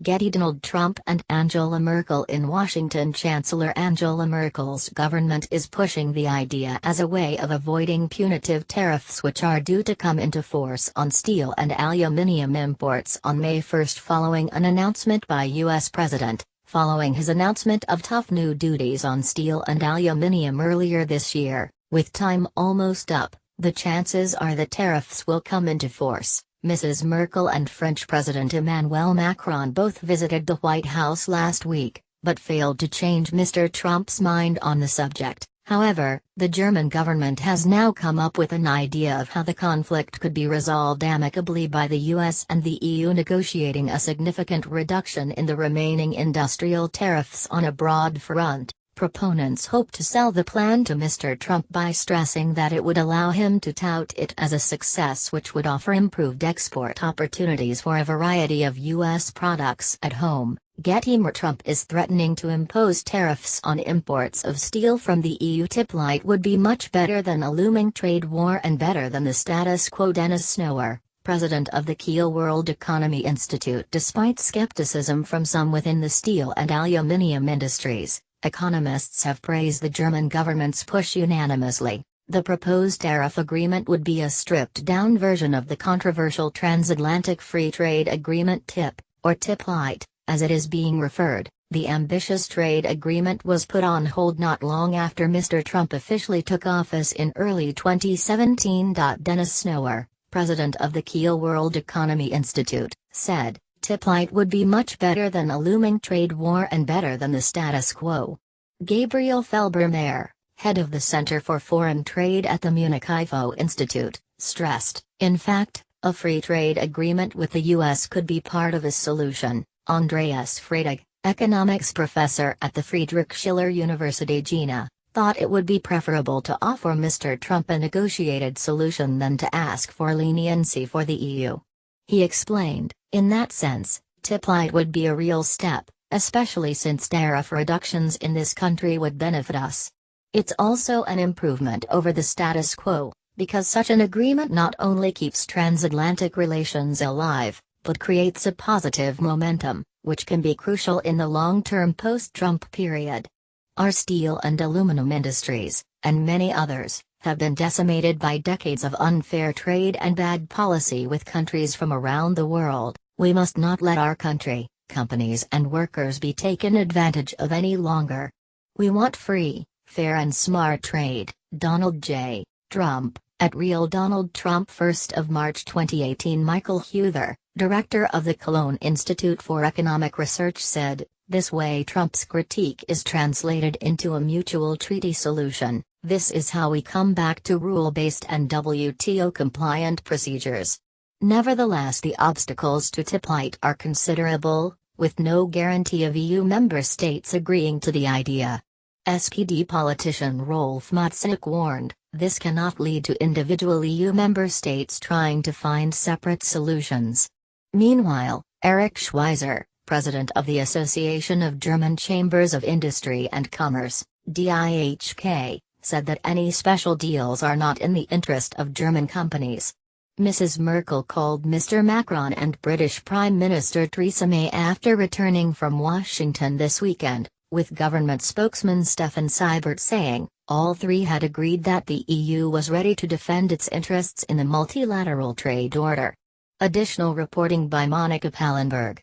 Getty. Donald Trump and Angela Merkel in Washington. Chancellor Angela Merkel's government is pushing the idea as a way of avoiding punitive tariffs which are due to come into force on steel and aluminium imports on May 1 following an announcement by U.S. President. Following his announcement of tough new duties on steel and aluminium earlier this year, with time almost up, the chances are that tariffs will come into force. Mrs. Merkel and French President Emmanuel Macron both visited the White House last week, but failed to change Mr. Trump's mind on the subject. However, the German government has now come up with an idea of how the conflict could be resolved amicably by the US and the EU negotiating a significant reduction in the remaining industrial tariffs on a broad front. Proponents hope to sell the plan to Mr. Trump by stressing that it would allow him to tout it as a success which would offer improved export opportunities for a variety of U.S. products at home. Getty. Trump is threatening to impose tariffs on imports of steel from the EU. Tiplight would be much better than a looming trade war and better than the status quo. Dennis Snower, president of the Kiel World Economy Institute. Despite skepticism from some within the steel and aluminium industries, economists have praised the German government's push unanimously. The proposed tariff agreement would be a stripped-down version of the controversial Transatlantic Free Trade Agreement TIP, or Tiplight, as it is being referred. The ambitious trade agreement was put on hold not long after Mr. Trump officially took office in early 2017. Dennis Snower, president of the Kiel World Economy Institute, said, Tiplight would be much better than a looming trade war and better than the status quo. Gabriel Felbermayr, head of the Center for Foreign Trade at the Munich IFO Institute, stressed, in fact, a free trade agreement with the U.S. could be part of a solution. Andreas Freytag, economics professor at the Friedrich Schiller University Jena, thought it would be preferable to offer Mr. Trump a negotiated solution than to ask for leniency for the EU. He explained, in that sense, Tiplight would be a real step, especially since tariff reductions in this country would benefit us. It's also an improvement over the status quo, because such an agreement not only keeps transatlantic relations alive, but creates a positive momentum, which can be crucial in the long-term post-Trump period. Our steel and aluminum industries, and many others, have been decimated by decades of unfair trade and bad policy with countries from around the world. We must not let our country, companies and workers be taken advantage of any longer. We want free, fair and smart trade. Donald J. Trump, at Real Donald Trump. 1st of March 2018. Michael Huther, director of the Cologne Institute for Economic Research, said, this way Trump's critique is translated into a mutual treaty solution. This is how we come back to rule-based and WTO-compliant procedures. Nevertheless, the obstacles to Tiplight are considerable, with no guarantee of EU member states agreeing to the idea. SPD politician Rolf Matzek warned, this cannot lead to individual EU member states trying to find separate solutions. Meanwhile, Eric Schweizer, president of the Association of German Chambers of Industry and Commerce, DIHK, said that any special deals are not in the interest of German companies. Mrs. Merkel called Mr. Macron and British Prime Minister Theresa May after returning from Washington this weekend, with government spokesman Stefan Seibert saying, all three had agreed that the EU was ready to defend its interests in the multilateral trade order. Additional reporting by Monica Pallenberg.